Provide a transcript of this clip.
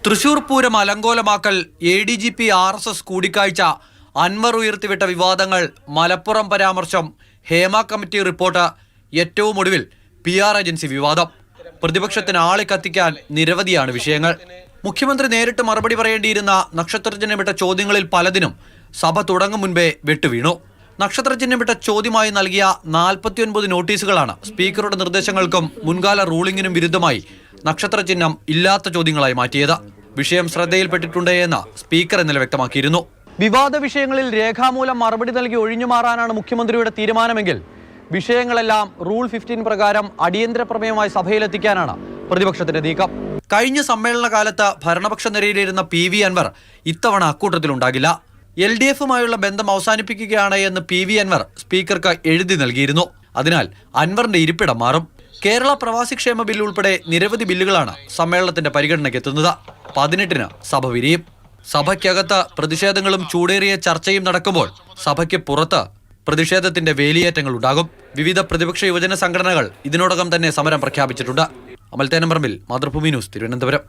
Thrissur Pooram അലങ്കോലമാക്കൽ ADGP RSS കൂടിക്കാഴ്ച അൻവർ ഉയർത്തിവിട്ട വിവാദങ്ങൾ മലപ്പുറം പരാമർശം ഹേമ കമ്മിറ്റി റിപ്പോർട്ട് ഏറ്റവും ഒടുവിൽ PR ഏജൻസി വിവാദം. പ്രതിപക്ഷത്തിന് ആളെ കത്തിക്കാൻ നിരവധിയാണ് വിഷയങ്ങൾ. മുഖ്യമന്ത്രി നേരിട്ട് മറുപടി പറയേണ്ടിയിരുന്ന നക്ഷത്രചിഹ്നം വിട്ട ചോദ്യങ്ങളിൽ പലതിനും സഭ തുടങ്ങും മുൻപേ വെട്ടുവീണു. നക്ഷത്രചിഹ്നം വിട്ട ചോദ്യമായി നൽകിയ 49 നോട്ടീസുകളാണ് സ്പീക്കറുടെ നിർദ്ദേശങ്ങൾക്കും മുൻകാല റൂളിംഗിനും വിരുദ്ധമായി നക്ഷത്രചിഹ്നം ഇല്ലാത്ത ചോദ്യങ്ങളായി മാറ്റിയത്. വിഷയം ശ്രദ്ധയിൽപ്പെട്ടിട്ടുണ്ട് എന്ന് സ്പീക്കർ ഇന്നലെ വ്യക്തമാക്കിയിരുന്നു. വിവാദ വിഷയങ്ങളിൽ രേഖാമൂലം മറുപടി നൽകി ഒഴിഞ്ഞുമാറാനാണ് മുഖ്യമന്ത്രിയുടെ തീരുമാനമെങ്കിൽ വിഷയങ്ങളെല്ലാം റൂൾ 15 പ്രകാരം അടിയന്തര പ്രമേയമായി സഭയിലെത്തിക്കാനാണ് പ്രതിപക്ഷത്തിന്റെ നീക്കം. കഴിഞ്ഞ സമ്മേളന കാലത്ത് ഭരണപക്ഷ നിരയിലിരുന്ന PV അൻവർ ഇത്തവണ അക്കൂട്ടത്തിലുണ്ടാകില്ല. LDFുമായുള്ള ബന്ധം അവസാനിപ്പിക്കുകയാണ് എന്ന് PV അൻവർ സ്പീക്കർക്ക് എഴുതി നൽകിയിരുന്നു. അതിനാൽ അൻവറിന്റെ ഇരിപ്പിടം മാറും. കേരള പ്രവാസി ക്ഷേമ ബില്ല് ഉൾപ്പെടെ നിരവധി ബില്ലുകളാണ് സമ്മേളനത്തിന്റെ പരിഗണനയ്ക്ക് എത്തുന്നത്. 18-ന് സഭ വിരിയും. സഭയ്ക്കകത്ത് പ്രതിഷേധങ്ങളും ചൂടേറിയ ചർച്ചയും നടക്കുമ്പോൾ സഭയ്ക്ക് പുറത്ത് പ്രതിഷേധത്തിന്റെ വേലിയേറ്റങ്ങൾ ഉണ്ടാകും. വിവിധ പ്രതിപക്ഷ യുവജന സംഘടനകൾ ഇതിനോടകം തന്നെ സമരം പ്രഖ്യാപിച്ചിട്ടുണ്ട്. അമൽ തേനമ്പറമ്പിൽ, മാതൃഭൂമി ന്യൂസ്, തിരുവനന്തപുരം.